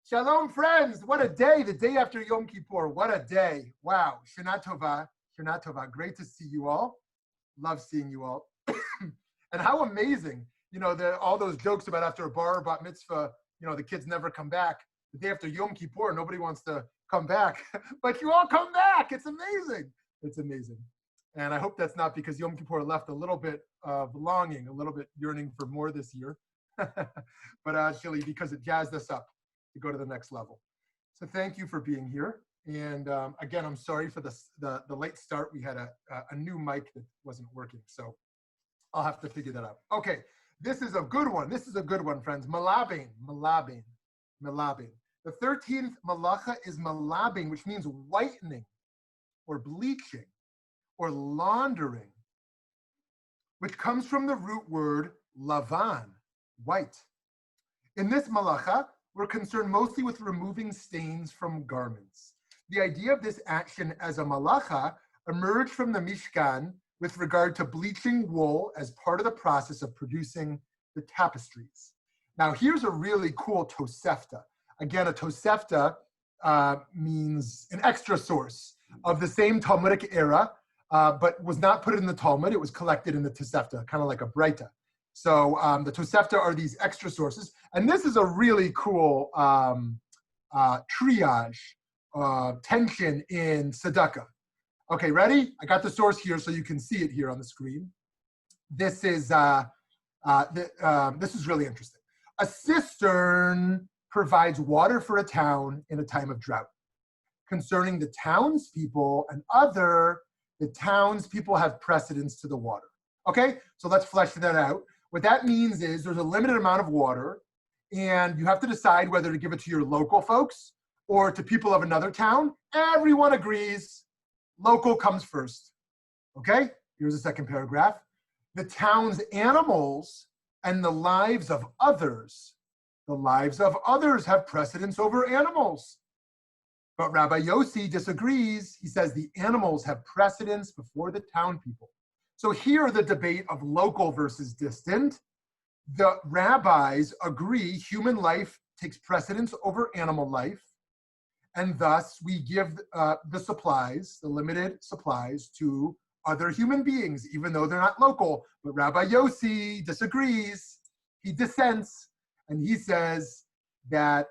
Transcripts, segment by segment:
Shalom, friends. What a day, the day after Yom Kippur. What a day. Wow. Shana Tova. Shana Tova. Great to see you all. Love seeing you all. And how amazing, all those jokes about after a bar or bat mitzvah, the kids never come back. The day after Yom Kippur, nobody wants to come back. But you all come back. It's amazing. It's amazing. And I hope that's not because Yom Kippur left a little bit of longing, a little bit yearning for more this year. But actually, because it jazzed us up to go to the next level. So thank you for being here. And again, I'm sorry for the late start. We had a new mic that wasn't working. So I'll have to figure that out. Okay, this is a good one. This is a good one, friends. Melabain. The 13th malacha is Melabain, which means whitening or bleaching or laundering, which comes from the root word lavan, white. In this malacha, we're concerned mostly with removing stains from garments. The idea of this action as a malacha emerged from the Mishkan with regard to bleaching wool as part of the process of producing the tapestries. Now, here's a really cool Tosefta. Again, a Tosefta means an extra source of the same Talmudic era, but was not put in the Talmud. It was collected in the Tosefta, kind of like a Breita. So the Tosefta are these extra sources. And this is a really cool triage, tension in tzedakah. Okay, ready? I got the source here so you can see it here on the screen. This is really interesting. A cistern provides water for a town in a time of drought. Concerning the townspeople the townspeople have precedence to the water. Okay, so let's flesh that out. What that means is there's a limited amount of water, and you have to decide whether to give it to your local folks or to people of another town. Everyone agrees local comes first. Okay, here's the second paragraph. The town's animals and the lives of others have precedence over animals. But Rabbi Yossi disagrees. He says the animals have precedence before the town people. So here, the debate of local versus distant. The rabbis agree human life takes precedence over animal life, and thus we give the limited supplies to other human beings, even though they're not local. But Rabbi Yossi disagrees. He dissents, and he says that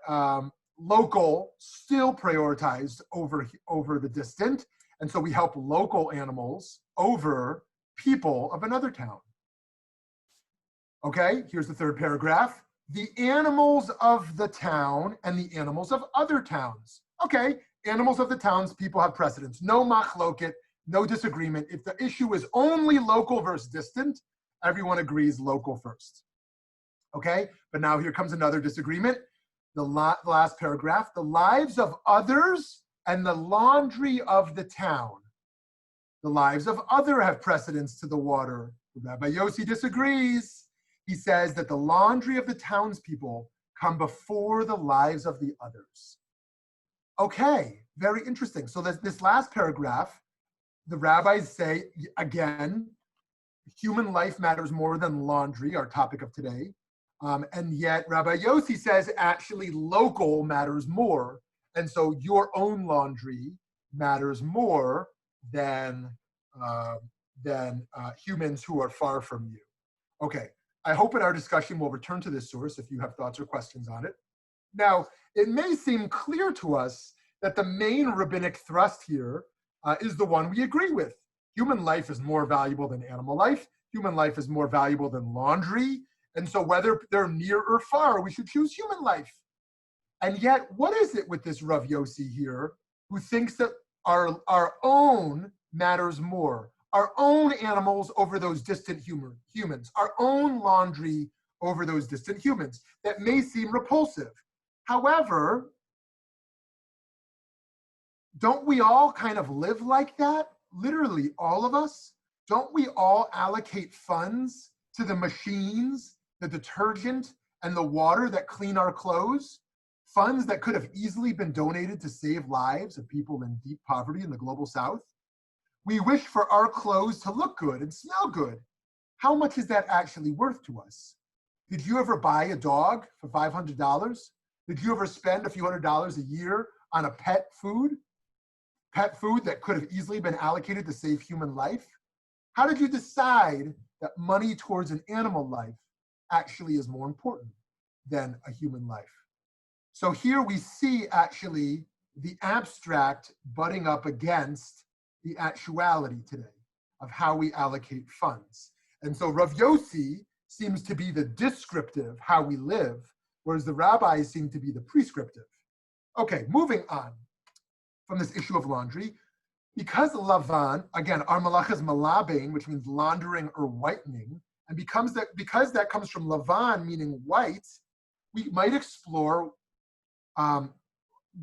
local still prioritized over the distant, and so we help local animals over people of another town. Okay, here's the third paragraph. The animals of the town and the animals of other towns. Okay, animals of the towns, people have precedence. No machloket, no disagreement. If the issue is only local versus distant, everyone agrees local first. Okay, but now here comes another disagreement. The last paragraph. The lives of others and the laundry of the town. The lives of other have precedence to the water. Rabbi Yossi disagrees. He says that the laundry of the townspeople come before the lives of the others. Okay, very interesting. So this last paragraph, the rabbis say, again, human life matters more than laundry, our topic of today. And yet Rabbi Yossi says actually local matters more. And so your own laundry matters more than humans who are far from you. Okay, I hope in our discussion we'll return to this source if you have thoughts or questions on it. Now, it may seem clear to us that the main rabbinic thrust here is the one we agree with. Human life is more valuable than animal life. Human life is more valuable than laundry. And so whether they're near or far, we should choose human life. And yet, what is it with this Rav Yossi here who thinks that our own matters more? Our own animals over those distant humans, our own laundry over those distant humans. That may seem repulsive. However, don't we all kind of live like that? Literally all of us. Don't we all allocate funds to the machines, the detergent, and the water that clean our clothes? Funds that could have easily been donated to save lives of people in deep poverty in the global south? We wish for our clothes to look good and smell good. How much is that actually worth to us? Did you ever buy a dog for $500? Did you ever spend a few $100s a year on a pet food? Pet food that could have easily been allocated to save human life? How did you decide that money towards an animal life actually is more important than a human life? So here we see actually the abstract butting up against the actuality today of how we allocate funds. And so Rav Yossi seems to be the descriptive, how we live, whereas the rabbis seem to be the prescriptive. Okay, moving on from this issue of laundry. Because Lavan, again, our malach is Melabain, which means laundering or whitening, and because that comes from Lavan, meaning white, we might explore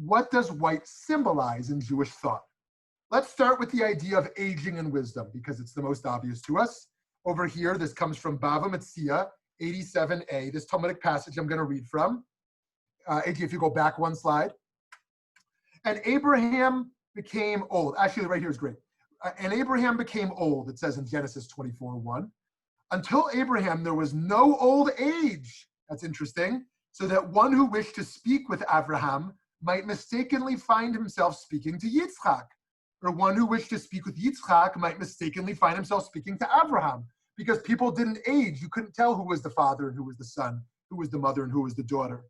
what does white symbolize in Jewish thought. Let's start with the idea of aging and wisdom, because it's the most obvious to us. Over here, this comes from Bava Metzia, 87a, this Talmudic passage I'm going to read from. AJ, if you go back one slide. And Abraham became old. Actually, right here is great. And Abraham became old, it says in Genesis 24:1. Until Abraham, there was no old age. That's interesting. So that one who wished to speak with Abraham might mistakenly find himself speaking to Yitzchak. Or one who wished to speak with Yitzchak might mistakenly find himself speaking to Abraham. Because people didn't age. You couldn't tell who was the father and who was the son, who was the mother and who was the daughter.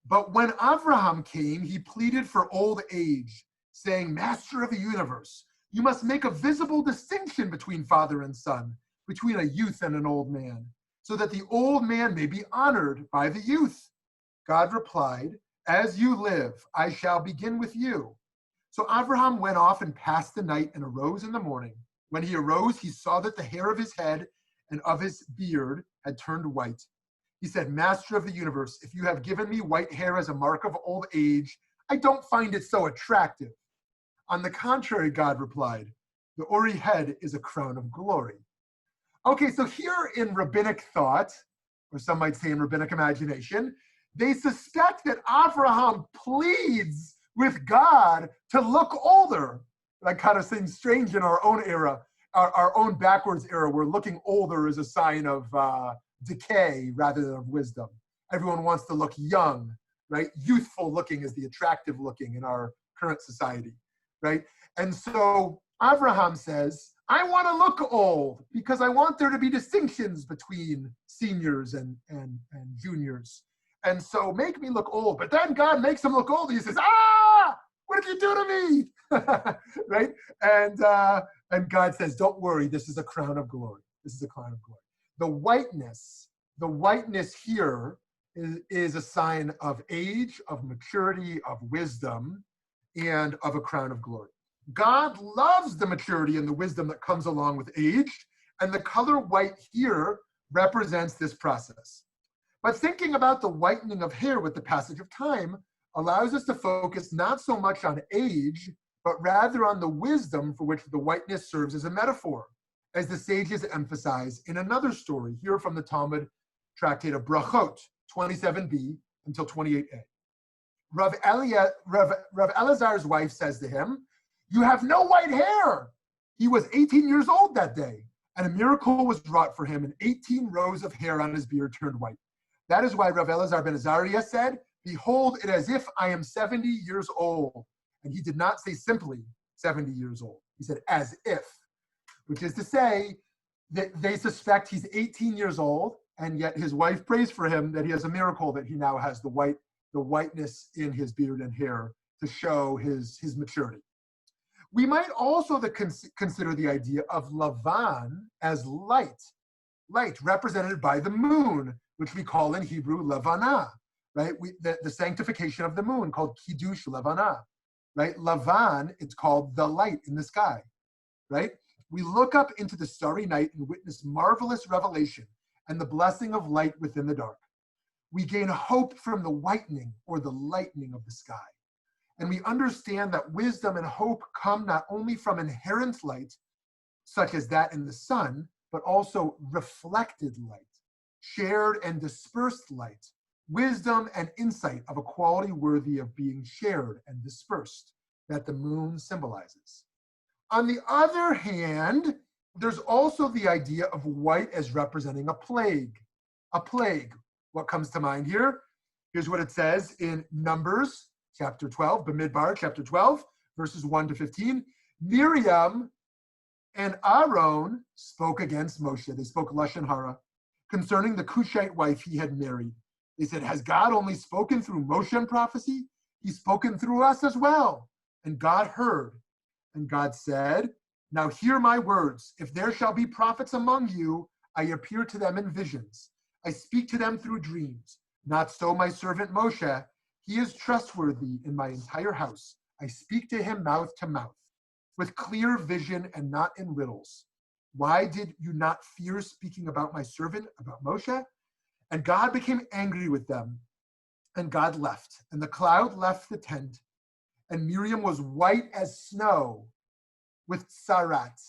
But when Abraham came, he pleaded for old age, saying, Master of the universe, you must make a visible distinction between father and son, between a youth and an old man, so that the old man may be honored by the youth. God replied, as you live, I shall begin with you. So Abraham went off and passed the night and arose in the morning. When he arose, he saw that the hair of his head and of his beard had turned white. He said, Master of the universe, if you have given me white hair as a mark of old age, I don't find it so attractive. On the contrary, God replied, the hoary head is a crown of glory. Okay, so here in rabbinic thought, or some might say in rabbinic imagination, they suspect that Abraham pleads with God to look older. That kind of seems strange in our own era, our own backwards era, where looking older is a sign of decay rather than of wisdom. Everyone wants to look young, right? Youthful looking is the attractive looking in our current society, right? And so Abraham says, I want to look old because I want there to be distinctions between seniors and juniors. And so make me look old. But then God makes him look old. He says, what did you do to me? Right? And God says, don't worry, this is a crown of glory. This is a crown of glory. The whiteness here is a sign of age, of maturity, of wisdom, and of a crown of glory. God loves the maturity and the wisdom that comes along with age, and the color white here represents this process. But thinking about the whitening of hair with the passage of time allows us to focus not so much on age, but rather on the wisdom for which the whiteness serves as a metaphor, as the sages emphasize in another story here from the Talmud tractate of Brachot, 27b until 28a. Rav Elazar's wife says to him, you have no white hair. He was 18 years old that day, And a miracle was wrought for him, and 18 rows of hair on his beard turned white. That is why Rav Elazar ben Azariah said, behold, it as if I am 70 years old. And he did not say simply 70 years old. He said as if, which is to say that they suspect he's 18 years old, and yet his wife prays for him that he has a miracle, that he now has the whiteness in his beard and hair to show his maturity. We might also consider the idea of Lavan as light represented by the moon, which we call in Hebrew Levana, right? The sanctification of the moon, called Kiddush Levana, right? Lavan, it's called the light in the sky, right? We look up into the starry night and witness marvelous revelation and the blessing of light within the dark. We gain hope from the whitening or the lightening of the sky. And we understand that wisdom and hope come not only from inherent light, such as that in the sun, but also reflected light, shared and dispersed light, wisdom and insight of a quality worthy of being shared and dispersed, that the moon symbolizes. On the other hand, there's also the idea of white as representing a plague. A plague. What comes to mind here? Here's what it says in Numbers, chapter 12, Bamidbar, chapter 12, verses 1 to 15. Miriam and Aaron spoke against Moshe. They spoke Lashon Hara concerning the Cushite wife he had married. They said, has God only spoken through Moshe in prophecy? He's spoken through us as well. And God heard. And God said, now hear my words. If there shall be prophets among you, I appear to them in visions. I speak to them through dreams. Not so my servant Moshe. He is trustworthy in my entire house. I speak to him mouth to mouth, with clear vision and not in riddles. Why did you not fear speaking about my servant, about Moshe? And God became angry with them, and God left. And the cloud left the tent, and Miriam was white as snow with sarat.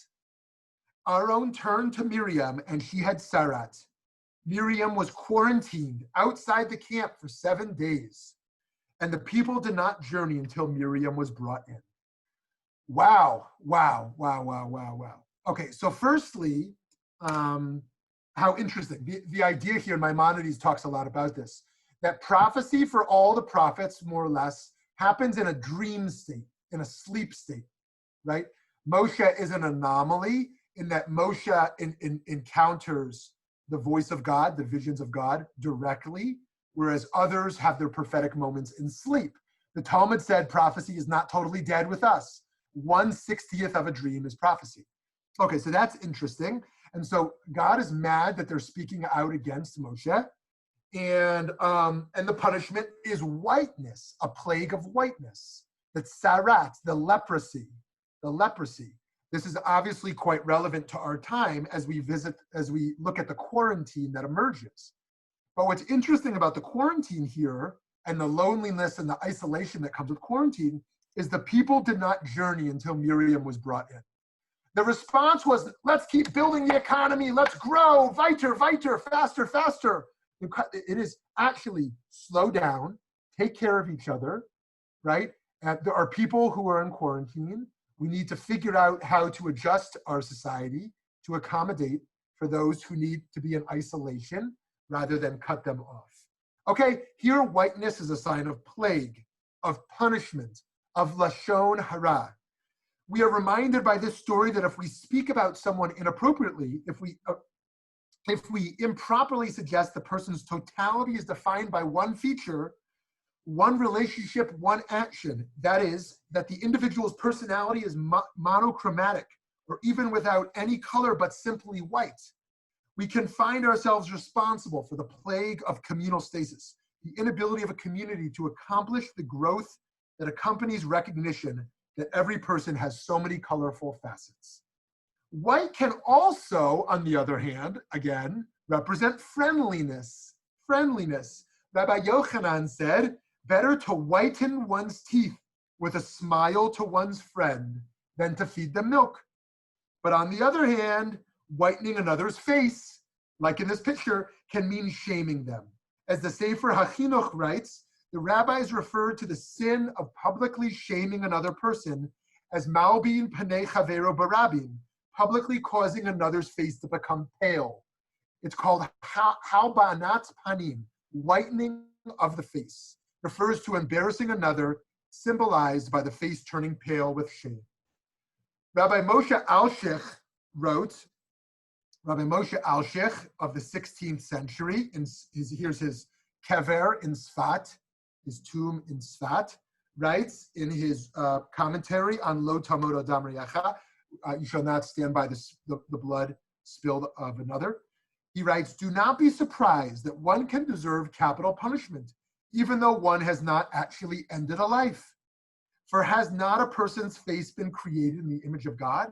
Aaron turned to Miriam, and she had sarat. Miriam was quarantined outside the camp for 7 days. And the people did not journey until Miriam was brought in. Wow. Okay, so firstly, how interesting. The idea here, Maimonides talks a lot about this, that prophecy for all the prophets, more or less, happens in a dream state, in a sleep state, right? Moshe is an anomaly in that Moshe encounters the voice of God, the visions of God directly, whereas others have their prophetic moments in sleep. The Talmud said prophecy is not totally dead with us. 1/60th of a dream is prophecy. Okay, so that's interesting. And so God is mad that they're speaking out against Moshe. And the punishment is whiteness, a plague of whiteness. That's sarat, the leprosy. This is obviously quite relevant to our time as we look at the quarantine that emerges. But what's interesting about the quarantine here and the loneliness and the isolation that comes with quarantine is the people did not journey until Miriam was brought in. The response was, let's keep building the economy, let's grow, weiter, faster. It is actually slow down, take care of each other, right? And there are people who are in quarantine. We need to figure out how to adjust our society to accommodate for those who need to be in isolation rather than cut them off. Okay, here whiteness is a sign of plague, of punishment, of lashon hara. We are reminded by this story that if we speak about someone inappropriately, if we improperly suggest the person's totality is defined by one feature, one relationship, one action, that is, that the individual's personality is monochromatic, or even without any color but simply white, we can find ourselves responsible for the plague of communal stasis, the inability of a community to accomplish the growth that accompanies recognition that every person has so many colorful facets. White can also, on the other hand, again, represent friendliness. Rabbi Yochanan said, better to whiten one's teeth with a smile to one's friend than to feed them milk. But on the other hand, whitening another's face, like in this picture, can mean shaming them. As the Sefer HaChinuch writes, the rabbis referred to the sin of publicly shaming another person as Melabain Panei Chavero Barabim, publicly causing another's face to become pale. It's called halbanat panim, whitening of the face. Refers to embarrassing another, symbolized by the face turning pale with shame. Rabbi Moshe Alshich wrote, Rabbi Moshe Alshich of the 16th century, here's his kever in Sfat, his tomb in Sfat, writes in his commentary on Lo Tamod Adam Reyacha, you shall not stand by the blood spilled of another. He writes, do not be surprised that one can deserve capital punishment, even though one has not actually ended a life. For has not a person's face been created in the image of God,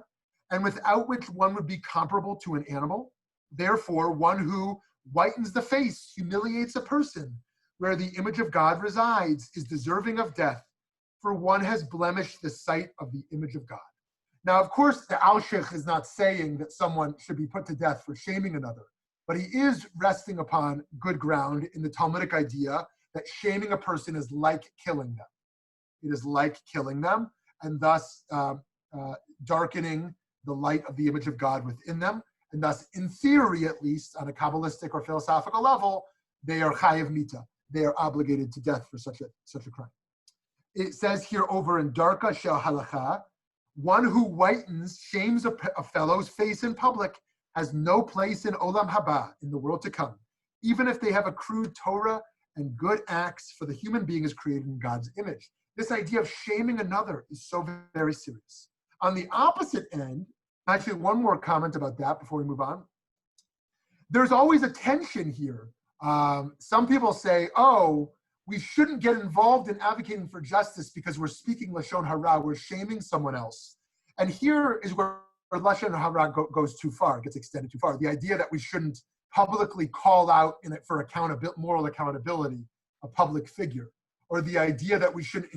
and without which one would be comparable to an animal? Therefore, one who whitens the face, humiliates a person, where the image of God resides, is deserving of death, for one has blemished the sight of the image of God. Now, of course, the Alshich is not saying that someone should be put to death for shaming another, but he is resting upon good ground in the Talmudic idea that shaming a person is like killing them. It is like killing them, and thus darkening the light of the image of God within them, and thus, in theory at least, on a Kabbalistic or philosophical level, they are chayav mita. They are obligated to death for such a crime. It says here over in Darka Shel Halacha, one who whitens, shames a fellow's face in public has no place in Olam Haba, in the world to come, even if they have accrued Torah and good acts, for the human being is created in God's image. This idea of shaming another is so very serious. On the opposite end, actually one more comment about that before we move on. There's always a tension here. Some people say, oh, we shouldn't get involved in advocating for justice because we're speaking Lashon Hara, we're shaming someone else. And here is where Lashon Hara goes too far, gets extended too far. The idea that we shouldn't publicly call out in it for moral accountability a public figure, or the idea that we shouldn't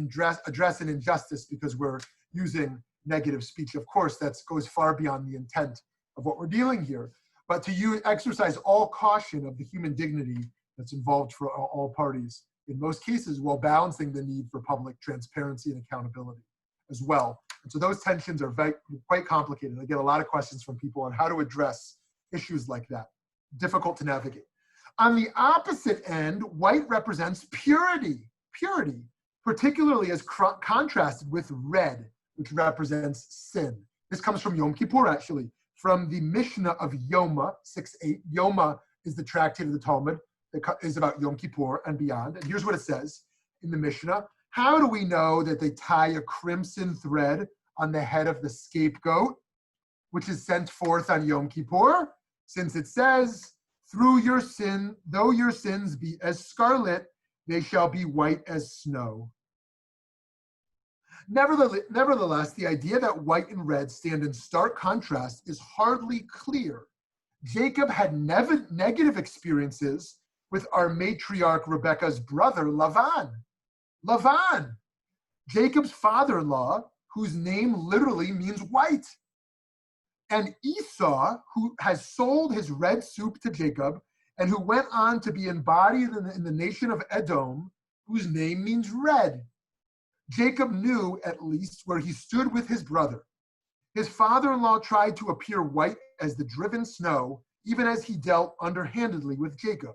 address an injustice because we're using negative speech. Of course, that goes far beyond the intent of what we're dealing here. But to exercise all caution of the human dignity that's involved for all parties, in most cases, while balancing the need for public transparency and accountability as well. And so those tensions are quite complicated. I get a lot of questions from people on how to address issues like that. Difficult to navigate. On the opposite end, white represents purity, particularly as contrasted with red, which represents sin. This comes from Yom Kippur, actually, from the Mishnah of Yoma 6:8. Yoma is the tractate of the Talmud that is about Yom Kippur and beyond. And here's what it says in the Mishnah. How do we know that they tie a crimson thread on the head of the scapegoat, which is sent forth on Yom Kippur? Since it says, though your sins be as scarlet, they shall be white as snow. Nevertheless, the idea that white and red stand in stark contrast is hardly clear. Jacob had negative experiences with our matriarch Rebekah's brother, Lavan. Jacob's father-in-law, whose name literally means white. And Esau, who has sold his red soup to Jacob, and who went on to be embodied in the nation of Edom, whose name means red. Jacob knew, at least, where he stood with his brother. His father-in-law tried to appear white as the driven snow, even as he dealt underhandedly with Jacob,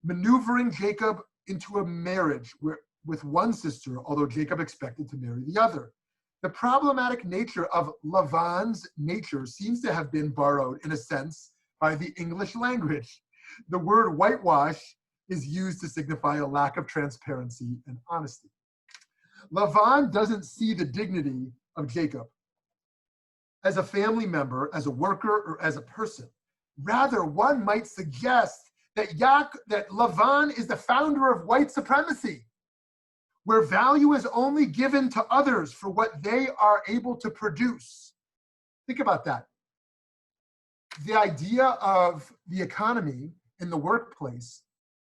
maneuvering Jacob into a marriage with one sister, although Jacob expected to marry the other. The problematic nature of Lavan's nature seems to have been borrowed, in a sense, by the English language. The word whitewash is used to signify a lack of transparency and honesty. Lavan doesn't see the dignity of Jacob as a family member, as a worker, or as a person. Rather, one might suggest that Lavan is the founder of white supremacy, where value is only given to others for what they are able to produce. Think about that. The idea of the economy in the workplace,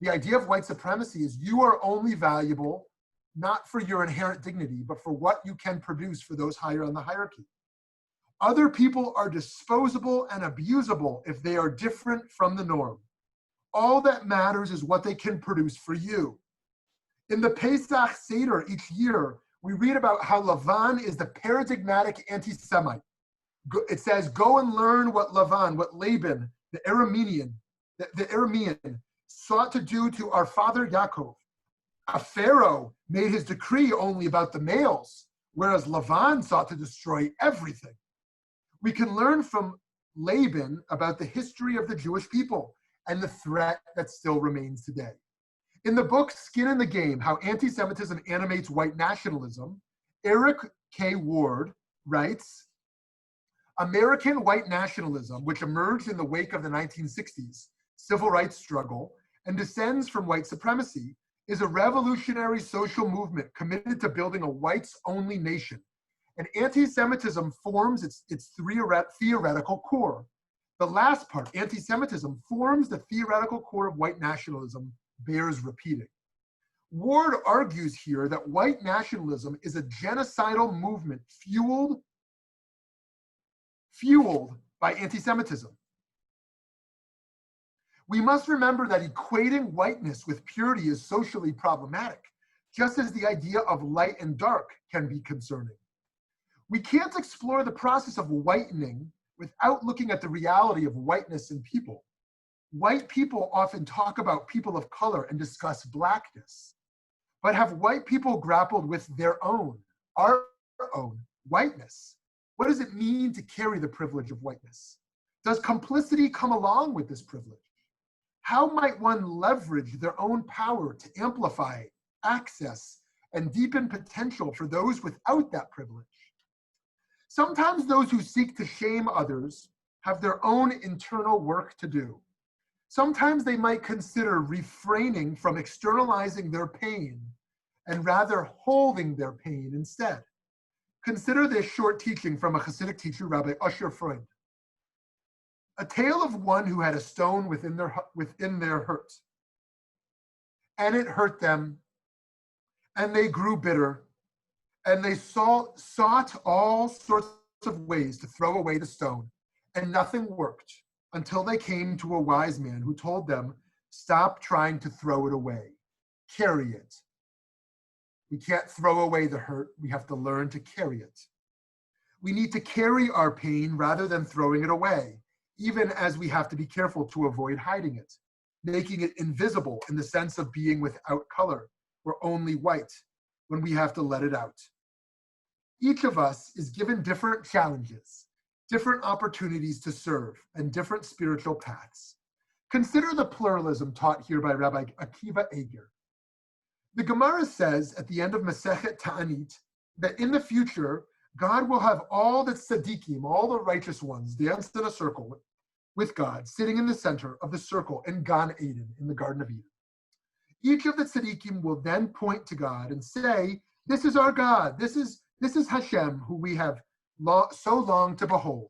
the idea of white supremacy is you are only valuable not for your inherent dignity, but for what you can produce for those higher on the hierarchy. Other people are disposable and abusable if they are different from the norm. All that matters is what they can produce for you. In the Pesach Seder each year, we read about how Lavan is the paradigmatic anti-Semite, It says, go and learn what Laban, the Aramean, sought to do to our father Yaakov. A Pharaoh made his decree only about the males, whereas Laban sought to destroy everything. We can learn from Laban about the history of the Jewish people and the threat that still remains today. In the book Skin in the Game, How Anti-Semitism Animates White Nationalism, Eric K. Ward writes, American white nationalism, which emerged in the wake of the 1960s civil rights struggle and descends from white supremacy, is a revolutionary social movement committed to building a whites-only nation. And anti-Semitism forms its theoretical core. The last part, anti-Semitism, forms the theoretical core of white nationalism, bears repeating. Ward argues here that white nationalism is a genocidal movement fueled by anti-Semitism. We must remember that equating whiteness with purity is socially problematic, just as the idea of light and dark can be concerning. We can't explore the process of whitening without looking at the reality of whiteness in people. White people often talk about people of color and discuss blackness, but have white people grappled with our own whiteness? What does it mean to carry the privilege of whiteness? Does complicity come along with this privilege? How might one leverage their own power to amplify, access, and deepen potential for those without that privilege? Sometimes those who seek to shame others have their own internal work to do. Sometimes they might consider refraining from externalizing their pain and rather holding their pain instead. Consider this short teaching from a Hasidic teacher, Rabbi Usher Freund. A tale of one who had a stone within their hurt. And it hurt them, and they grew bitter, and they sought all sorts of ways to throw away the stone, and nothing worked until they came to a wise man who told them, stop trying to throw it away, carry it. We can't throw away the hurt, we have to learn to carry it. We need to carry our pain rather than throwing it away, even as we have to be careful to avoid hiding it, making it invisible in the sense of being without color or only white when we have to let it out. Each of us is given different challenges, different opportunities to serve, and different spiritual paths. Consider the pluralism taught here by Rabbi Akiva Eger. The Gemara says at the end of Masechet Ta'anit that in the future, God will have all the tzaddikim, all the righteous ones, dance in a circle with God, sitting in the center of the circle in Gan Eden, in the Garden of Eden. Each of the tzaddikim will then point to God and say, this is our God, this is Hashem, who we have so longed to behold.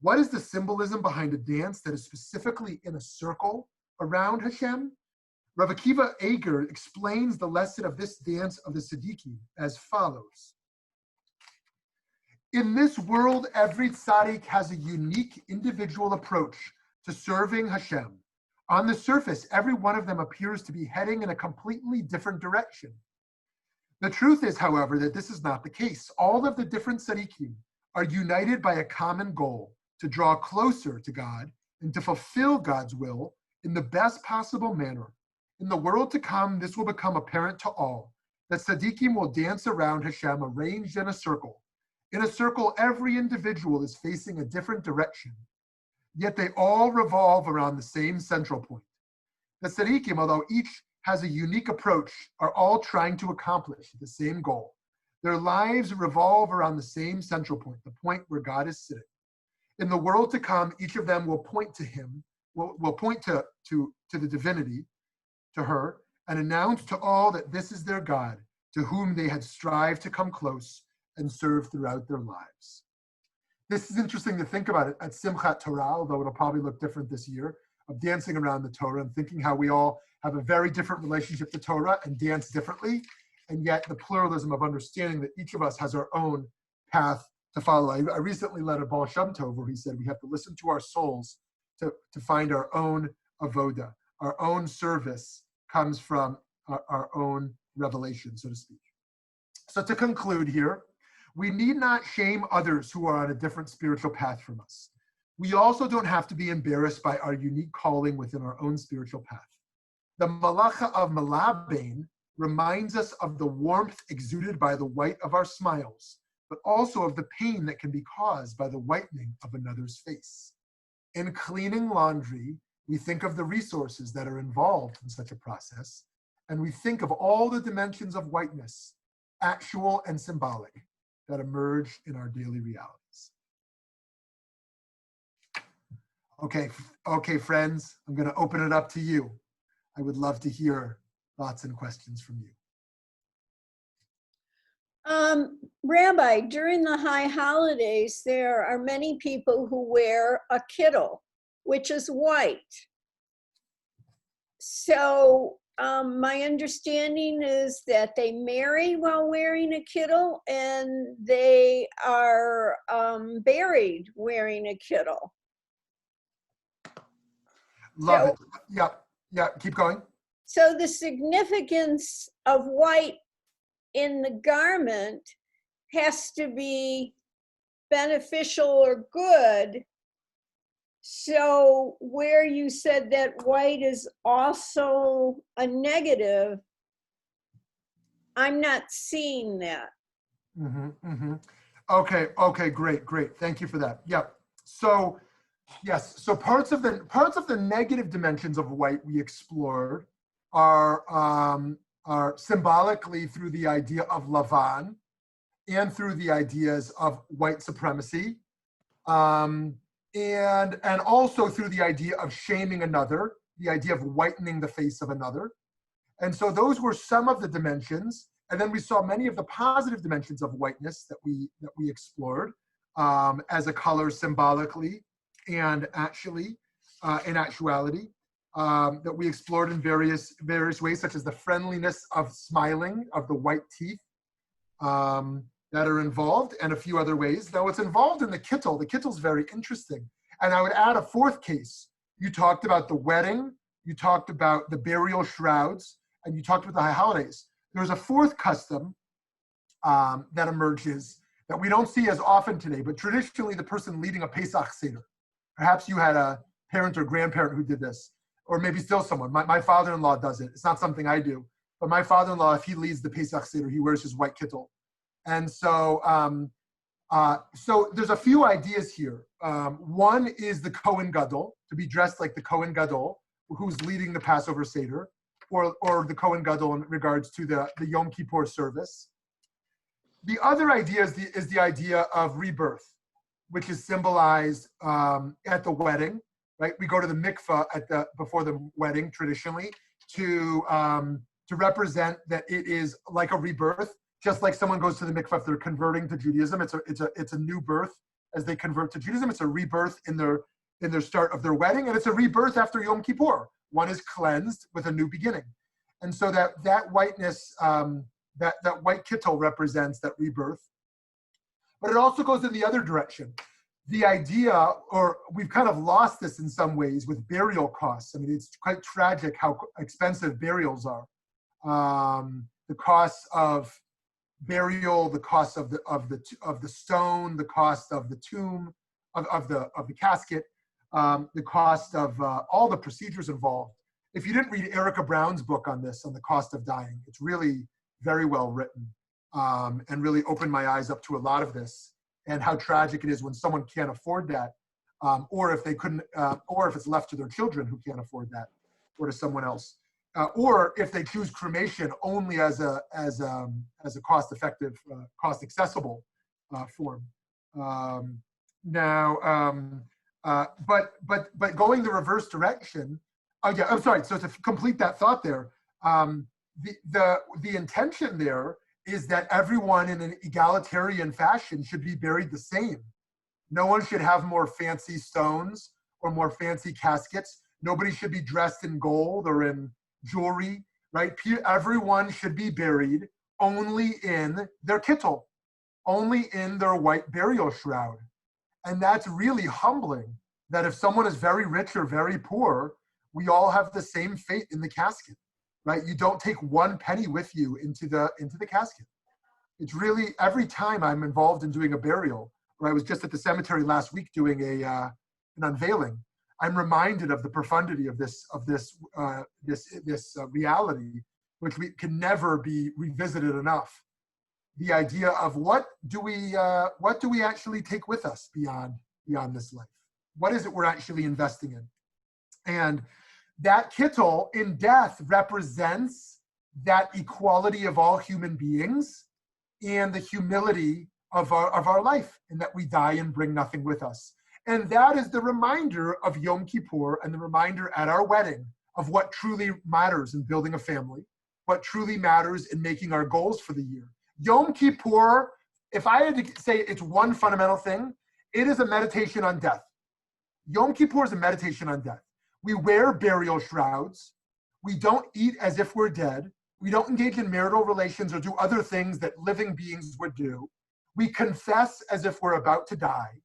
What is the symbolism behind a dance that is specifically in a circle around Hashem? Rav Akiva Eger explains the lesson of this dance of the tzaddikim as follows. In this world, every tzaddik has a unique individual approach to serving Hashem. On the surface, every one of them appears to be heading in a completely different direction. The truth is, however, that this is not the case. All of the different tzaddikim are united by a common goal to draw closer to God and to fulfill God's will in the best possible manner. In the world to come, this will become apparent to all, that tzaddikim will dance around Hashem arranged in a circle. In a circle, every individual is facing a different direction, yet they all revolve around the same central point. The tzaddikim, although each has a unique approach, are all trying to accomplish the same goal. Their lives revolve around the same central point, the point where God is sitting. In the world to come, each of them will point to him, will point to the divinity, to her, and announce to all that this is their God, to whom they had strived to come close and serve throughout their lives. This is interesting to think about it at Simchat Torah, although it'll probably look different this year, of dancing around the Torah and thinking how we all have a very different relationship to Torah and dance differently, and yet the pluralism of understanding that each of us has our own path to follow. I recently led a Baal Shem Tov where he said we have to listen to our souls to find our own avoda. Our own service comes from our own revelation, so to speak. So to conclude here, We need not shame others who are on a different spiritual path from us. We also don't have to be embarrassed by our unique calling within our own spiritual path. The malacha of Melabain reminds us of the warmth exuded by the white of our smiles, but also of the pain that can be caused by the whitening of another's face. In cleaning laundry, we think of the resources that are involved in such a process, and we think of all the dimensions of whiteness, actual and symbolic, that emerge in our daily realities. Okay, friends, I'm going to open it up to you. I would love to hear thoughts and questions from you. Rabbi, during the high holidays, there are many people who wear a kittel, which is white. So my understanding is that they marry while wearing a kittel, and they are buried wearing a kittel. Love it. Yeah, keep going. So the significance of white in the garment has to be beneficial or good. So where you said that white is also a negative, I'm not seeing that. Okay, great. Thank you for that. Yep. So yes, so parts of the negative dimensions of white we explored are symbolically through the idea of Lavan and through the ideas of white supremacy, and also through the idea of shaming another, the idea of whitening the face of another. And so those were some of the dimensions. And then we saw many of the positive dimensions of whiteness that we explored as a color symbolically and actually, in actuality, that we explored in various ways, such as the friendliness of smiling, of the white teeth that are involved, and a few other ways. Now, what's involved in the kittel, is very interesting. And I would add a fourth case. You talked about the wedding, you talked about the burial shrouds, and you talked about the high holidays. There's a fourth custom that emerges that we don't see as often today, but traditionally the person leading a Pesach Seder. Perhaps you had a parent or grandparent who did this, or maybe still someone. My father-in-law does it. It's not something I do, but my father-in-law, if he leads the Pesach Seder, he wears his white kittel. And so, so there's a few ideas here. One is the Kohen Gadol, to be dressed like the Kohen Gadol, who's leading the Passover Seder, or the Kohen Gadol in regards to the Yom Kippur service. The other idea is the idea of rebirth, which is symbolized at the wedding, right? We go to the mikvah before the wedding traditionally to represent that it is like a rebirth, just like someone goes to the mikvah if they're converting to Judaism. It's a new birth as they convert to Judaism. It's a rebirth in their start of their wedding, and it's a rebirth after Yom Kippur. One is cleansed with a new beginning, and so that whiteness, that white kittel represents that rebirth. But it also goes in the other direction. The idea, or we've kind of lost this in some ways with burial costs. I mean, it's quite tragic how expensive burials are. The costs of burial, the cost of the stone, the cost of the tomb, of the casket, the cost of all the procedures involved. If you didn't read Erica Brown's book on this, on the cost of dying, it's really very well written, and really opened my eyes up to a lot of this and how tragic it is when someone can't afford that, or if they couldn't, or if it's left to their children who can't afford that, or to someone else, or if they choose cremation only as a cost-effective, cost-accessible form. But going the reverse direction. Oh yeah, I'm sorry. So to complete that thought there, the intention there is that everyone in an egalitarian fashion should be buried the same. No one should have more fancy stones or more fancy caskets. Nobody should be dressed in gold or in jewelry, right? Everyone should be buried only in their kittel, only in their white burial shroud. And that's really humbling, that if someone is very rich or very poor, we all have the same fate in the casket, right? You don't take one penny with you into the casket. It's really, every time I'm involved in doing a burial, or I was just at the cemetery last week doing an unveiling, I'm reminded of the profundity of this reality, which we can never be revisited enough. The idea of what do we actually take with us beyond this life? What is it we're actually investing in? And that kittel in death represents that equality of all human beings and the humility of our life, and that we die and bring nothing with us. And that is the reminder of Yom Kippur and the reminder at our wedding of what truly matters in building a family, what truly matters in making our goals for the year. Yom Kippur, if I had to say it's one fundamental thing, it is a meditation on death. Yom Kippur is a meditation on death. We wear burial shrouds. We don't eat as if we're dead. We don't engage in marital relations or do other things that living beings would do. We confess as if we're about to die,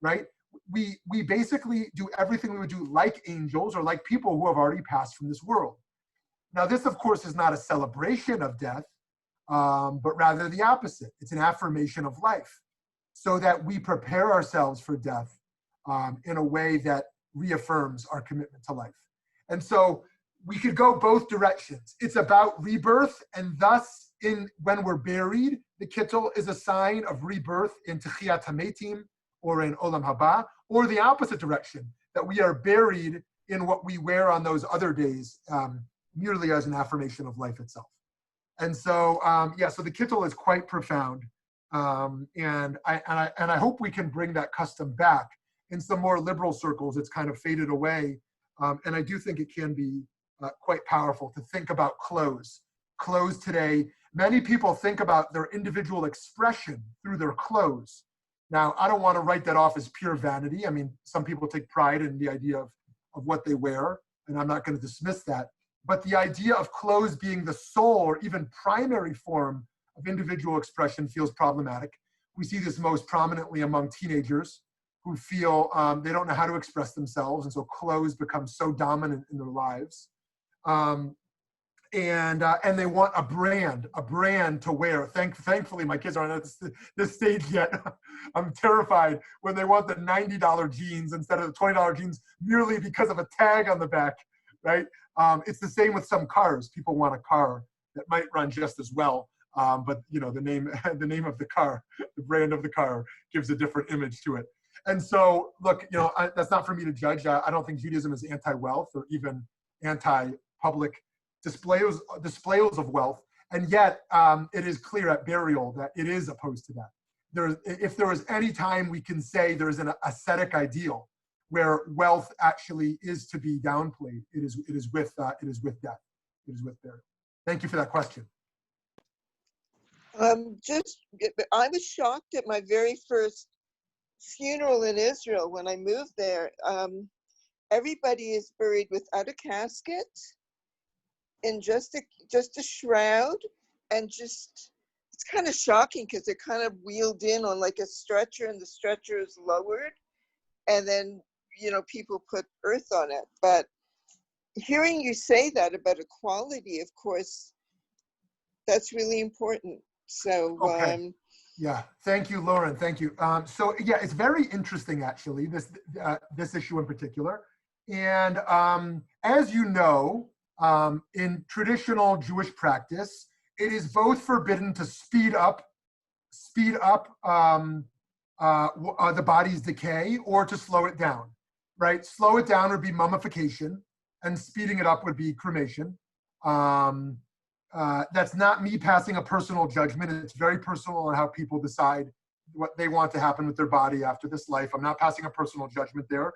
right? We basically do everything we would do like angels or like people who have already passed from this world. Now, this, of course, is not a celebration of death, but rather the opposite. It's an affirmation of life, so that we prepare ourselves for death in a way that reaffirms our commitment to life. And so we could go both directions. It's about rebirth, and thus, when we're buried, the kittel is a sign of rebirth in Techiyat HaMetim or in Olam Haba, or the opposite direction, that we are buried in what we wear on those other days, merely as an affirmation of life itself. And so, so the kittel is quite profound, and I hope we can bring that custom back. In some more liberal circles, it's kind of faded away, and I do think it can be quite powerful to think about clothes. Clothes today, many people think about their individual expression through their clothes. Now, I don't want to write that off as pure vanity. I mean, some people take pride in the idea of what they wear, and I'm not going to dismiss that. But the idea of clothes being the sole or even primary form of individual expression feels problematic. We see this most prominently among teenagers who feel they don't know how to express themselves, and so clothes become so dominant in their lives. And they want a brand to wear. Thankfully, my kids aren't at this stage yet. I'm terrified when they want the $90 jeans instead of the $20 jeans merely because of a tag on the back, right? It's the same with some cars. People want a car that might run just as well, but the name of the car, the brand of the car, gives a different image to it. And so, look, that's not for me to judge. I don't think Judaism is anti-wealth or even anti-public displays of wealth, and yet it is clear at burial that it is opposed to that. If there is any time we can say there is an ascetic ideal where wealth actually is to be downplayed, it is with death. It is with burial. Thank you for that question. I was shocked at my very first funeral in Israel when I moved there. Everybody is buried without a casket, in just a shroud, and it's kind of shocking because they're kind of wheeled in on like a stretcher, and the stretcher is lowered, and then people put earth on it. But hearing you say that about equality, of course, that's really important. So okay. Yeah, thank you, Lauren. Thank you. So yeah, it's very interesting actually, this issue in particular. And as you know, in traditional Jewish practice, it is both forbidden to speed up the body's decay or to slow it down, right? Slow it down would be mummification, and speeding it up would be cremation. That's not me passing a personal judgment. It's very personal on how people decide what they want to happen with their body after this life. I'm not passing a personal judgment there.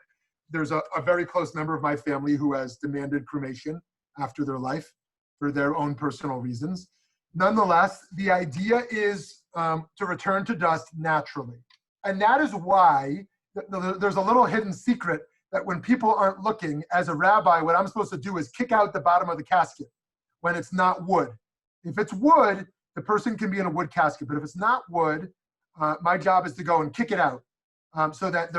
There's a very close member of my family who has demanded cremation after their life for their own personal reasons. Nonetheless, the idea is to return to dust naturally. And that is why there's a little hidden secret that when people aren't looking, as a rabbi, what I'm supposed to do is kick out the bottom of the casket when it's not wood. If it's wood, the person can be in a wood casket. But if it's not wood, my job is to go and kick it out so that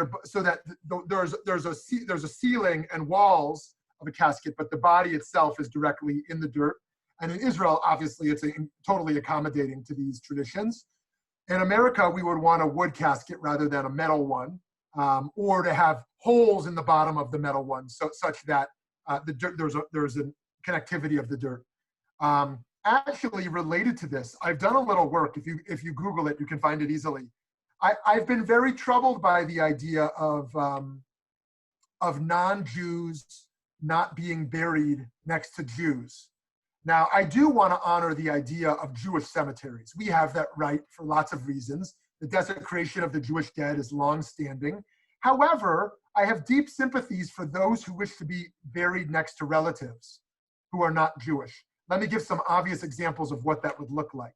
there's a ceiling and walls of a casket, but the body itself is directly in the dirt. And in Israel, obviously, it's totally accommodating to these traditions. In America, we would want a wood casket rather than a metal one, or to have holes in the bottom of the metal one, such that the dirt, there's a connectivity of the dirt. Actually, related to this, I've done a little work. If you Google it, you can find it easily. I've been very troubled by the idea of non-Jews not being buried next to Jews. Now, I do want to honor the idea of Jewish cemeteries. We have that right for lots of reasons. The desecration of the Jewish dead is long-standing. However, I have deep sympathies for those who wish to be buried next to relatives who are not Jewish. Let me give some obvious examples of what that would look like.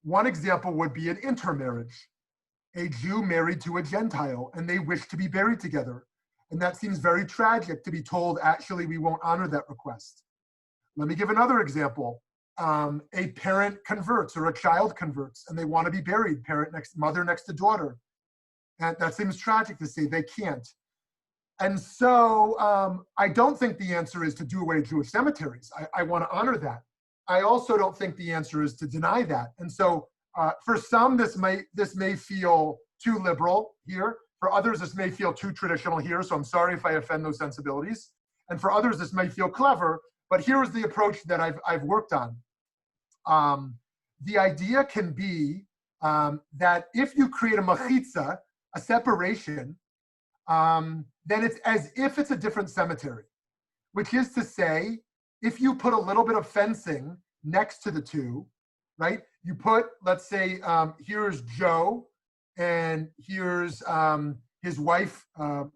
One example would be an intermarriage. A Jew married to a Gentile, and they wish to be buried together. And that seems very tragic to be told, actually, we won't honor that request. Let me give another example. A parent converts or a child converts, and they want to be buried, mother next to daughter. And that seems tragic to say they can't. And so I don't think the answer is to do away Jewish cemeteries. I want to honor that. I also don't think the answer is to deny that. And so for some, this may feel too liberal here. For others, this may feel too traditional here. So I'm sorry if I offend those sensibilities. And for others, this may feel clever. But here is the approach that I've worked on. The idea can be that if you create a machitza, a separation, then it's as if it's a different cemetery, which is to say, if you put a little bit of fencing next to the two, right? You put, let's say, here's Joe, and here's his wife,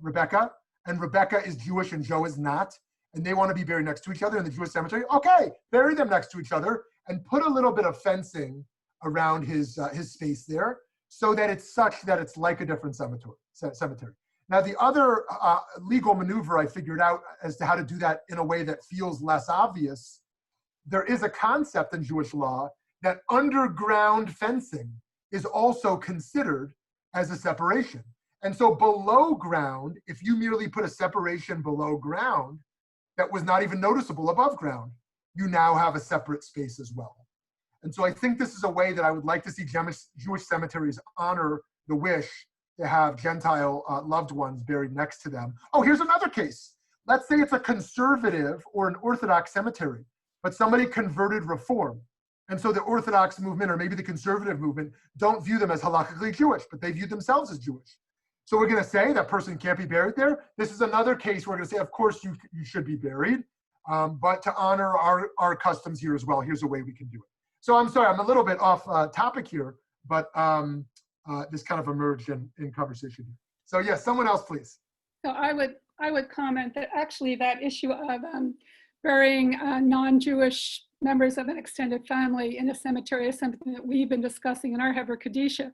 Rebecca, and Rebecca is Jewish and Joe is not, and they want to be buried next to each other in the Jewish cemetery. Okay, bury them next to each other, and put a little bit of fencing around his space there, so that it's such that it's like a different cemetery. Now, the other legal maneuver I figured out as to how to do that in a way that feels less obvious, there is a concept in Jewish law that underground fencing is also considered as a separation. And so below ground, if you merely put a separation below ground that was not even noticeable above ground, you now have a separate space as well. And so I think this is a way that I would like to see Jewish cemeteries honor the wish to have Gentile loved ones buried next to them. Oh, here's another case. Let's say it's a conservative or an Orthodox cemetery, but somebody converted Reform. And so the Orthodox movement, or maybe the conservative movement, don't view them as halakhically Jewish, but they view themselves as Jewish. So we're going to say that person can't be buried there. This is another case we're going to say, of course, you should be buried, but to honor our customs here as well, here's a way we can do it. So I'm sorry, I'm a little bit off topic here, but this kind of emerged in conversation. So yes, someone else, please. So I would comment that actually that issue of burying non-Jewish members of an extended family in a cemetery is something that we've been discussing in our Heber Kadisha.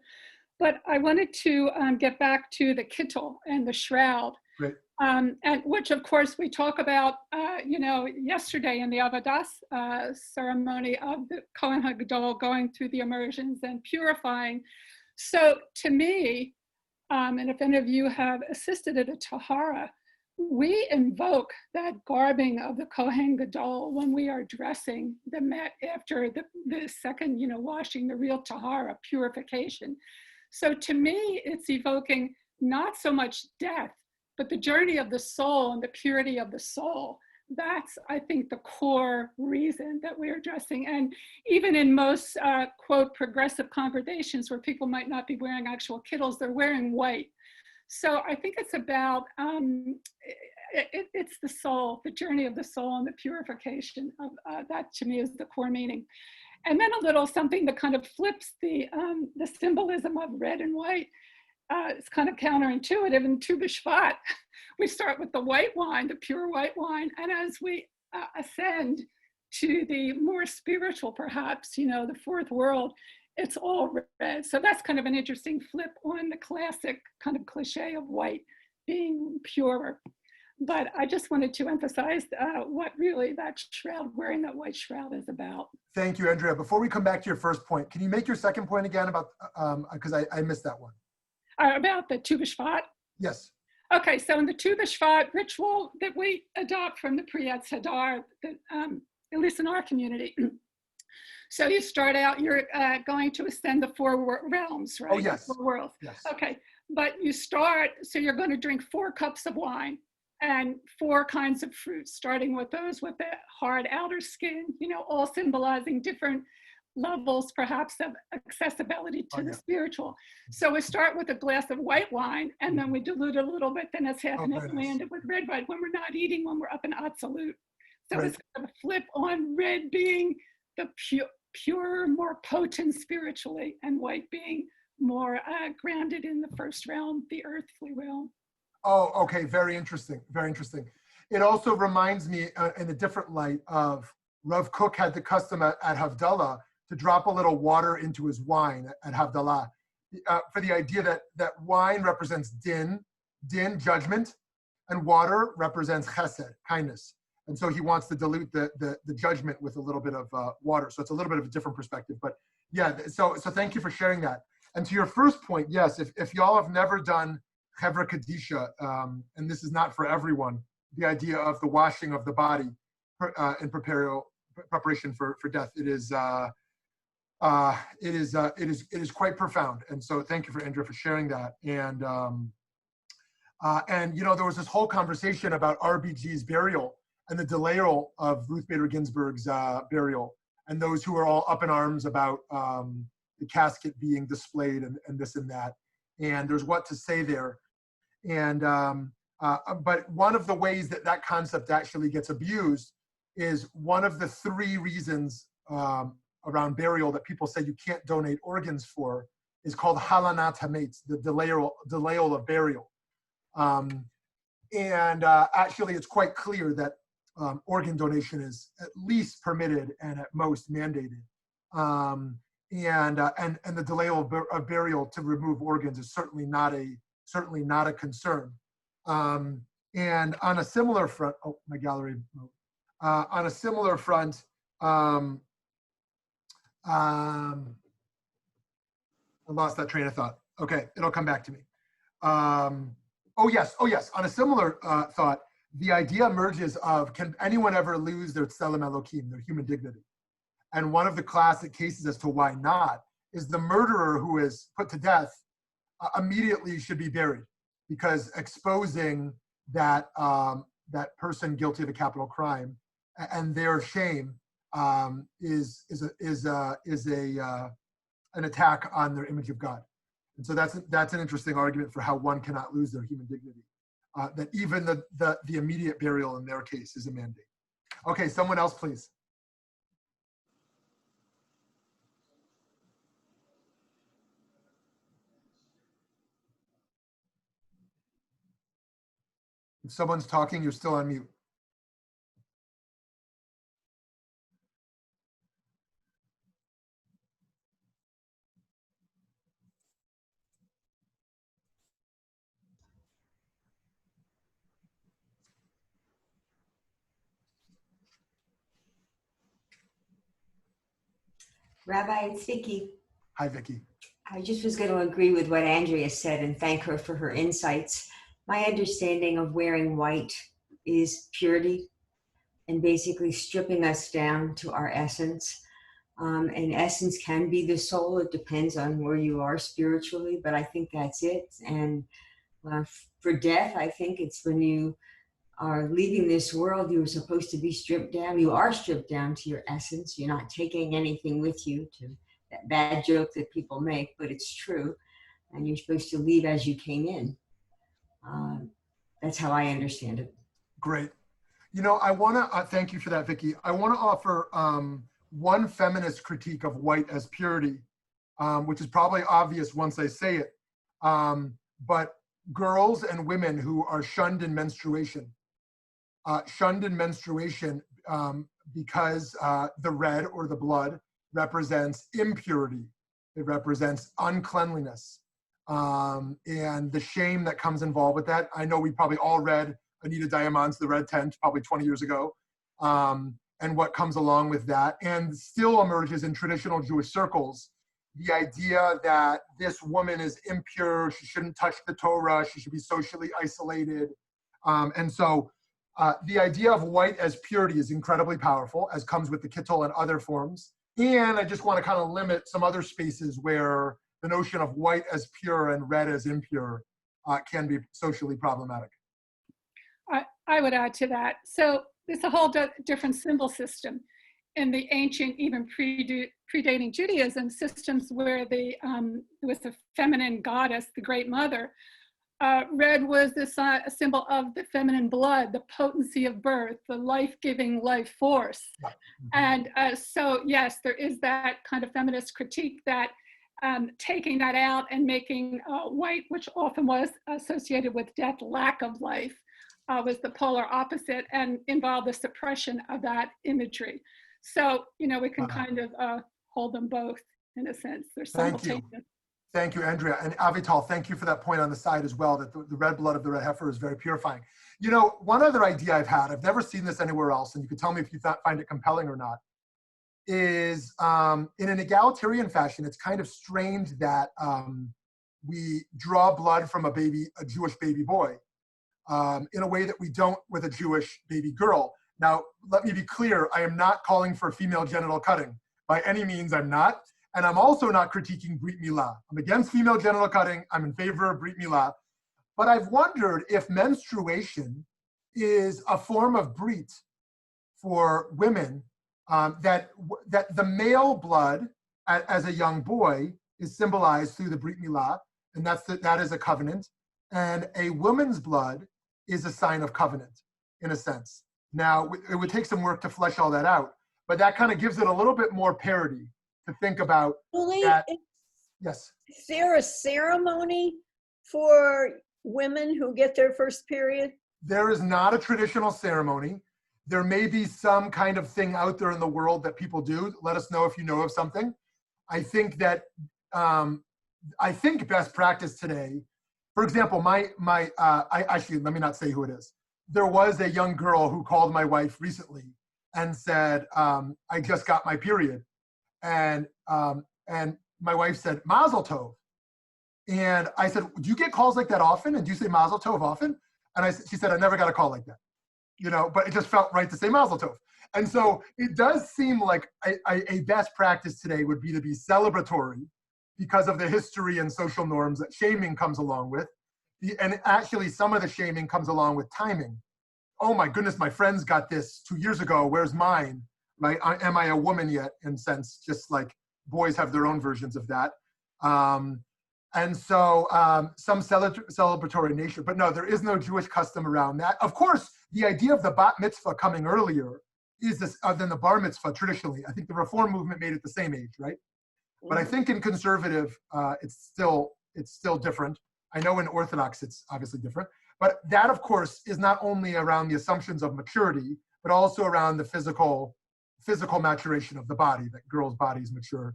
But I wanted to get back to the kittel and the shroud, Great. And which of course we talk about, yesterday in the Avodas ceremony of the Kohen HaGadol going through the immersions and purifying. So to me, and if any of you have assisted at a Tahara, we invoke that garbing of the Kohen Gadol when we are dressing the mat after the second, washing, the real Tahara, purification. So to me, it's evoking not so much death, but the journey of the soul and the purity of the soul. That's, I think, the core reason that we're dressing. And even in most, quote, progressive congregations where people might not be wearing actual kittles, they're wearing white. So I think it's about, it's the soul, the journey of the soul and the purification of that, to me, is the core meaning. And then a little something that kind of flips the symbolism of red and white. It's kind of counterintuitive. In Tu B'Shvat, we start with the white wine, the pure white wine. And as we ascend to the more spiritual, perhaps, the fourth world, it's all red. So that's kind of an interesting flip on the classic kind of cliche of white being purer. But I just wanted to emphasize what really that shroud, wearing that white shroud, is about. Thank you, Andrea. Before we come back to your first point, can you make your second point again about, because I missed that one. About the Tu B'Shvat? Yes. Okay, so in the Tu B'Shvat ritual that we adopt from the Priyat Hadar, that at least in our community. So you start out, you're going to ascend the four realms, right? Oh, yes. The four worlds. Yes. Okay, but you start, so you're going to drink 4 cups of wine and 4 kinds of fruits, starting with those with the hard outer skin, you know, all symbolizing different levels, perhaps, of accessibility to the spiritual. So we start with a glass of white wine, and then we dilute it a little bit, then it's half and half, and we end up with red wine when we're not eating, when we're up in absolute. So it's kind of a flip on red being the pure, more potent spiritually, and white being more grounded in the first realm, the earthly realm. Oh, okay, very interesting, very interesting. It also reminds me in a different light of Rav Kook had the custom at Havdalah to drop a little water into his wine at Havdalah for the idea that wine represents din, judgment, and water represents chesed, kindness. And so he wants to dilute the judgment with a little bit of water. So it's a little bit of a different perspective. But yeah, so thank you for sharing that. And to your first point, yes, if y'all have never done Chevra Kadisha, and this is not for everyone, the idea of the washing of the body in preparation for death, it is quite profound. And so thank you for Andrea for sharing that. And you know, there was this whole conversation about RBG's burial and the delayal of Ruth Bader Ginsburg's burial, and those who are all up in arms about the casket being displayed and this and that. And there's what to say there. And but one of the ways that concept actually gets abused is one of the 3 reasons around burial that people say you can't donate organs for is called halanat hametz, the delayal of burial. Actually, it's quite clear that organ donation is at least permitted and at most mandated. And the delay of burial to remove organs is certainly not a concern. And on a similar front, oh, my gallery. On a similar front, I lost that train of thought. Okay, it'll come back to me. Oh yes. On a similar thought, the idea emerges of, can anyone ever lose their tselem elokim, their human dignity? And one of the classic cases as to why not is the murderer who is put to death immediately should be buried, because exposing that person guilty of a capital crime and their shame is an attack on their image of God. And so that's an interesting argument for how one cannot lose their human dignity. That even the immediate burial in their case is a mandate. Okay, someone else, please. If someone's talking, you're still on mute. Rabbi, it's Vicki. Hi, Vicki. I just was going to agree with what Andrea said and thank her for her insights. My understanding of wearing white is purity and basically stripping us down to our essence. And essence can be the soul. It depends on where you are spiritually, but I think that's it. And for death, I think it's when you are leaving this world, you're supposed to be stripped down. You are stripped down to your essence. You're not taking anything with you, to that bad joke that people make, but it's true. And you're supposed to leave as you came in. That's how I understand it. Great. You know, I want to thank you for that, Vicki. I want to offer one feminist critique of white as purity, which is probably obvious once I say it. But girls and women who are shunned in menstruation because the red or the blood represents impurity. It represents uncleanliness. And the shame that comes involved with that. I know we probably all read Anita Diamond's The Red Tent probably 20 years ago, and what comes along with that. And still emerges in traditional Jewish circles, the idea that this woman is impure, she shouldn't touch the Torah, she should be socially isolated. And so The idea of white as purity is incredibly powerful, as comes with the kittel and other forms. And I just want to kind of limit some other spaces where the notion of white as pure and red as impure can be socially problematic. I would add to that. So there's a whole different symbol system in the ancient, even predating Judaism, systems where there was a feminine goddess, the Great Mother. Red was a symbol of the feminine blood, the potency of birth, the life-giving life force. And so, yes, there is that kind of feminist critique that taking that out and making white, which often was associated with death, lack of life, was the polar opposite and involved the suppression of that imagery. So, we can kind of hold them both in a sense. They're simultaneous. Thank you, Andrea. And Avital, thank you for that point on the side as well, that the red blood of the red heifer is very purifying. One other idea I've had, I've never seen this anywhere else, and you can tell me if you find it compelling or not, is in an egalitarian fashion, it's kind of strange that we draw blood from a Jewish baby boy in a way that we don't with a Jewish baby girl. Now, let me be clear, I am not calling for female genital cutting. By any means, I'm not. And I'm also not critiquing Brit Milah. I'm against female genital cutting. I'm in favor of Brit Milah. But I've wondered if menstruation is a form of Brit for women, that the male blood as a young boy is symbolized through the Brit Milah, and that is a covenant. And a woman's blood is a sign of covenant, in a sense. Now, it would take some work to flesh all that out, but that kind of gives it a little bit more parity to think about. That. Yes. Is there a ceremony for women who get their first period? There is not a traditional ceremony. There may be some kind of thing out there in the world that people do. Let us know if you know of something. I think that, best practice today, for example, actually, let me not say who it is. There was a young girl who called my wife recently and said, I just got my period. And my wife said, Mazel Tov. And I said, do you get calls like that often? And do you say Mazel Tov often? And she said, I never got a call like that. But it just felt right to say Mazel Tov. And so it does seem like a best practice today would be to be celebratory because of the history and social norms that shaming comes along with. And actually some of the shaming comes along with timing. Oh my goodness, my friends got this 2 years ago, where's mine? Right? Am I a woman yet? In sense, just like boys have their own versions of that. And so some celebratory nature, but no, there is no Jewish custom around that. Of course, the idea of the bat mitzvah coming earlier is this than the bar mitzvah traditionally. I think the Reform movement made it the same age, right? But I think in conservative, it's still different. I know in Orthodox, it's obviously different. But that, of course, is not only around the assumptions of maturity, but also around the physical maturation of the body, that girls' bodies mature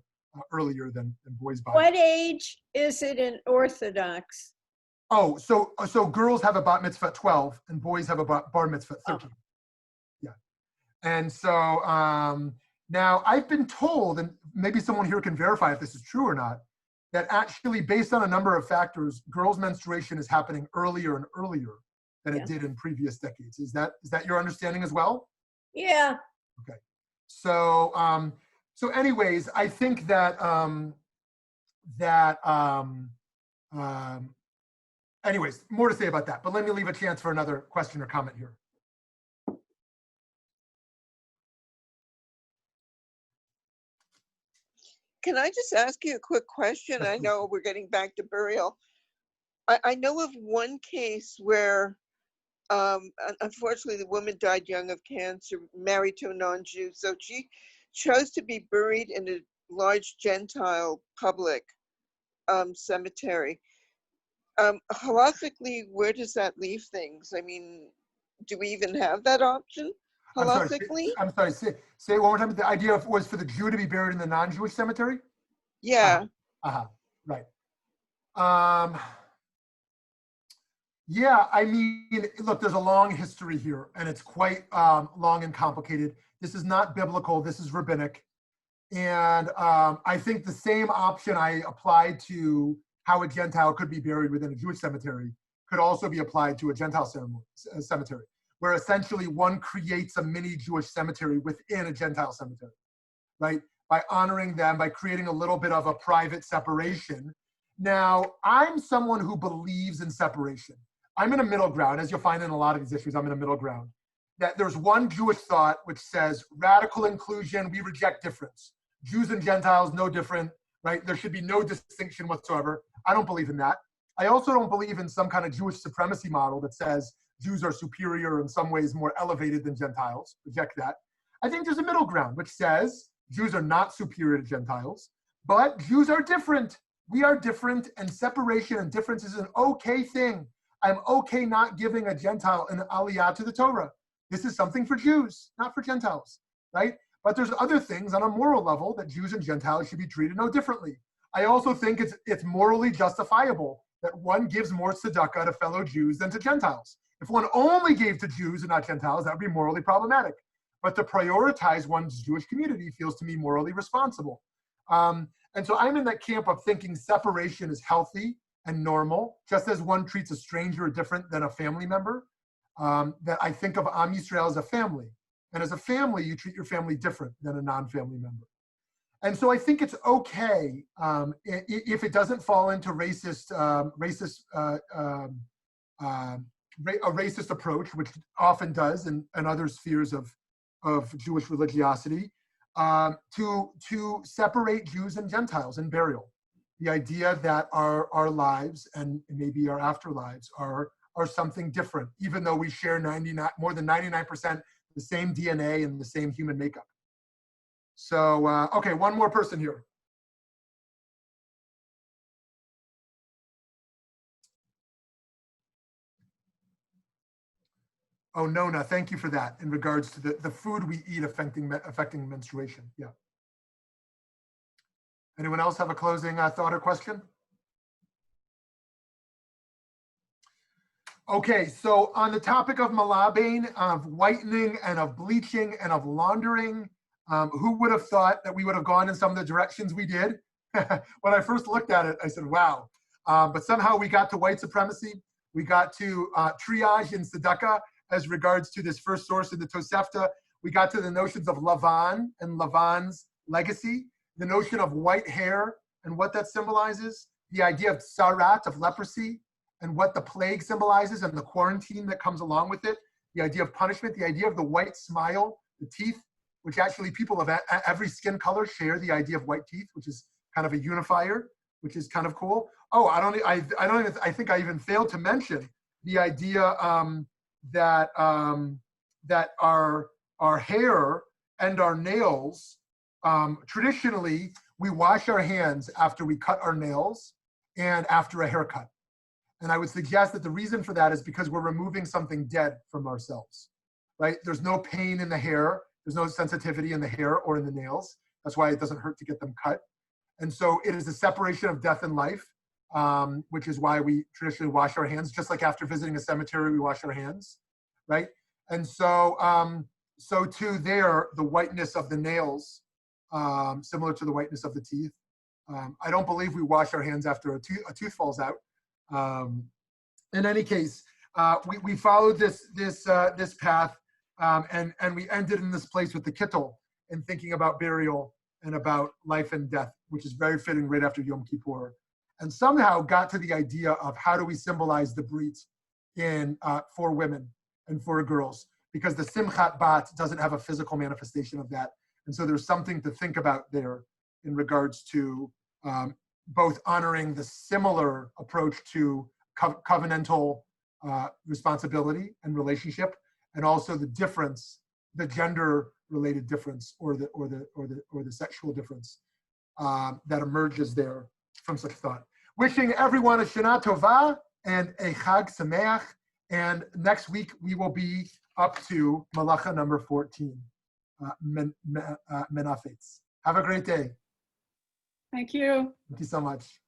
earlier than boys' bodies. What age is it in Orthodox? Oh, so girls have a bat mitzvah at 12 and boys have a bar mitzvah at 13. Oh. Yeah. And so now I've been told, and maybe someone here can verify if this is true or not, that actually based on a number of factors, girls' menstruation is happening earlier and earlier than it did in previous decades. Is that your understanding as well? Yeah. Okay. So anyways, I think that anyways, more to say about that, but let me leave a chance for another question or comment here. Can I just ask you a quick question? I know we're getting back to burial. I know of one case where, unfortunately, the woman died young of cancer, married to a non-Jew. So she chose to be buried in a large Gentile public cemetery. Halakhically, where does that leave things? I mean, do we even have that option? Halakhically? I'm sorry, say it one more time. The idea was for the Jew to be buried in the non-Jewish cemetery? Yeah. Right. Yeah, I mean, look, there's a long history here, and it's quite long and complicated. This is not biblical, this is rabbinic. And I think the same option I applied to how a Gentile could be buried within a Jewish cemetery could also be applied to a Gentile cemetery. where essentially one creates a mini Jewish cemetery within a Gentile cemetery, right? By honoring them, by creating a little bit of a private separation. Now, I'm someone who believes in separation. I'm in a middle ground, as you'll find in a lot of these issues, I'm in a middle ground. That there's one Jewish thought which says radical inclusion, we reject difference. Jews and Gentiles, no different, right? There should be no distinction whatsoever. I don't believe in that. I also don't believe in some kind of Jewish supremacy model that says Jews are superior, in some ways more elevated than Gentiles. Reject that. I think there's a middle ground which says Jews are not superior to Gentiles, but Jews are different. We are different, and separation and difference is an okay thing. I'm okay not giving a Gentile an aliyah to the Torah. This is something for Jews, not for Gentiles, right? But there's other things on a moral level that Jews and Gentiles should be treated no differently. I also think it's morally justifiable that one gives more tzedakah to fellow Jews than to Gentiles. If one only gave to Jews and not Gentiles, that would be morally problematic. But to prioritize one's Jewish community feels to me morally responsible. And so I'm in that camp of thinking separation is healthy and normal, just as one treats a stranger different than a family member. That I think of Am Yisrael as a family. And as a family, you treat your family different than a non-family member. And so I think it's okay if it doesn't fall into a racist approach, which often does in other spheres of Jewish religiosity, to separate Jews and Gentiles in burial. The idea that our lives and maybe our afterlives are something different, even though we share more than 99% the same DNA and the same human makeup. So, okay, one more person here. Oh, Nona, thank you for that in regards to the food we eat affecting menstruation. Yeah. Anyone else have a closing thought or question? Okay, so on the topic of Melabain, of whitening and of bleaching and of laundering, who would have thought that we would have gone in some of the directions we did? When I first looked at it, I said, wow. But somehow we got to white supremacy. We got to triage in tzedakah as regards to this first source in the Tosefta. We got to the notions of Lavan and Lavan's legacy, the notion of white hair and what that symbolizes, the idea of tsarat, of leprosy, and what the plague symbolizes and the quarantine that comes along with it, the idea of punishment, the idea of the white smile, the teeth, which actually people of every skin color share the idea of white teeth, which is kind of a unifier, which is kind of cool. Oh, I think I even failed to mention the idea that our hair and our nails, traditionally, we wash our hands after we cut our nails and after a haircut. And I would suggest that the reason for that is because we're removing something dead from ourselves, right? There's no pain in the hair. There's no sensitivity in the hair or in the nails. That's why it doesn't hurt to get them cut. And so it is a separation of death and life, which is why we traditionally wash our hands. Just like after visiting a cemetery, we wash our hands, right? And so, so too there, the whiteness of the nails, similar to the whiteness of the teeth. I don't believe we wash our hands after a tooth falls out. In any case, we followed this path, and we ended in this place with the kittel and thinking about burial and about life and death, which is very fitting right after Yom Kippur, and somehow got to the idea of how do we symbolize the brit for women and for girls, because the Simchat Bat doesn't have a physical manifestation of that, and so there's something to think about there in regards to both honoring the similar approach to covenantal responsibility and relationship, and also the difference, the gender-related difference, or the sexual difference that emerges there from such thought. Wishing everyone a Shana Tova and a Chag Sameach, and next week we will be up to Malacha number 14, Menafetz. Have a great day. Thank you. Thank you so much.